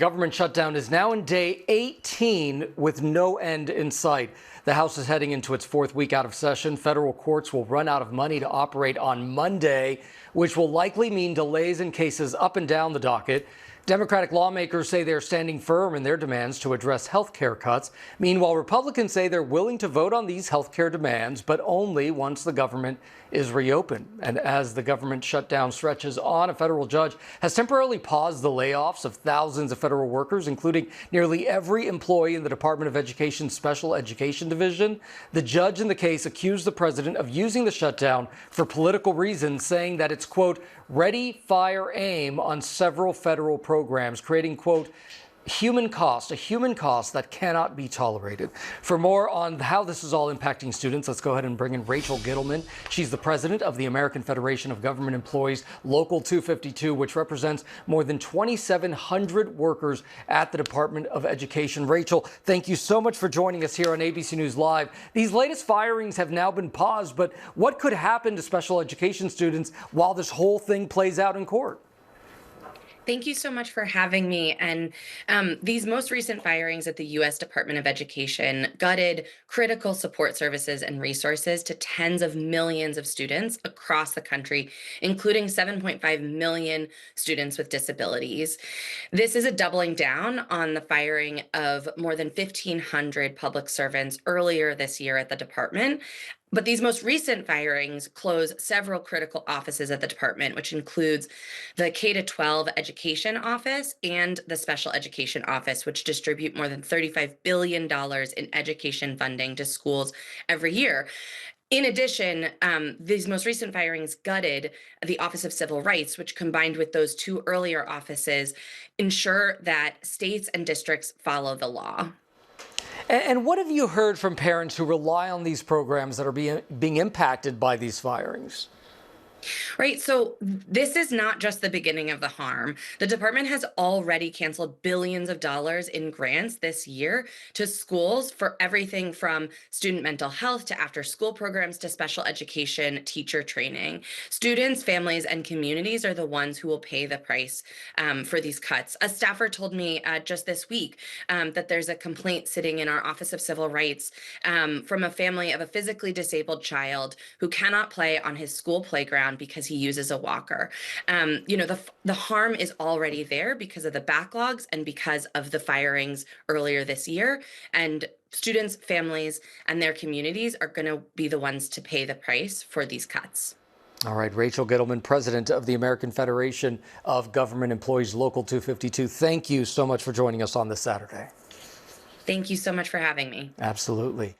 Government shutdown is now in day 18 with no end in sight. The House is heading into its fourth week out of session. Federal courts will run out of money to operate on Monday, which will likely mean delays in cases up and down the docket. Democratic lawmakers say they're standing firm in their demands to address health care cuts. Meanwhile, Republicans say they're willing to vote on these health care demands, but only once the government is reopened. And as the government shutdown stretches on, a federal judge has temporarily paused the layoffs of thousands of federal workers, including nearly every employee in the Department of Education's Special Education Division. The judge in the case accused the president of using the shutdown for political reasons, saying that it's, quote, ready, fire, aim on several federal programs, creating, quote, a human cost that cannot be tolerated. For more on how this is all impacting students, let's go ahead and bring in Rachel Gittleman. She's the president of the American Federation of Government Employees, Local 252, which represents more than 2,700 workers at the Department of Education. Rachel, thank you so much for joining us here on ABC News Live. These latest firings have now been paused, but what could happen to special education students while this whole thing plays out in court? Thank you so much for having me. And these most recent firings at the U.S. Department of Education gutted critical support services and resources to tens of millions of students across the country, including 7.5 million students with disabilities. This is a doubling down on the firing of more than 1,500 public servants earlier this year at the department. But these most recent firings close several critical offices at the department, which includes the K-12 Education Office and the Special Education Office, which distribute more than $35 billion in education funding to schools every year. In addition, these most recent firings gutted the Office of Civil Rights, which combined with those two earlier offices ensure that states and districts follow the law. And what have you heard from parents who rely on these programs that are being impacted by these firings? Right. So this is not just the beginning of the harm. The department has already canceled billions of dollars in grants this year to schools for everything from student mental health to after school programs to special education teacher training. Students, families, and communities are the ones who will pay the price for these cuts. A staffer told me just this week that there's a complaint sitting in our Office of Civil Rights from a family of a physically disabled child who cannot play on his school playground because he uses a walker. The harm is already there because of the backlogs and because of the firings earlier this year. And students, families, and their communities are going to be the ones to pay the price for these cuts. All right, Rachel Gittleman, president of the American Federation of Government Employees, Local 252. Thank you so much for joining us on this Saturday. Thank you so much for having me. Absolutely.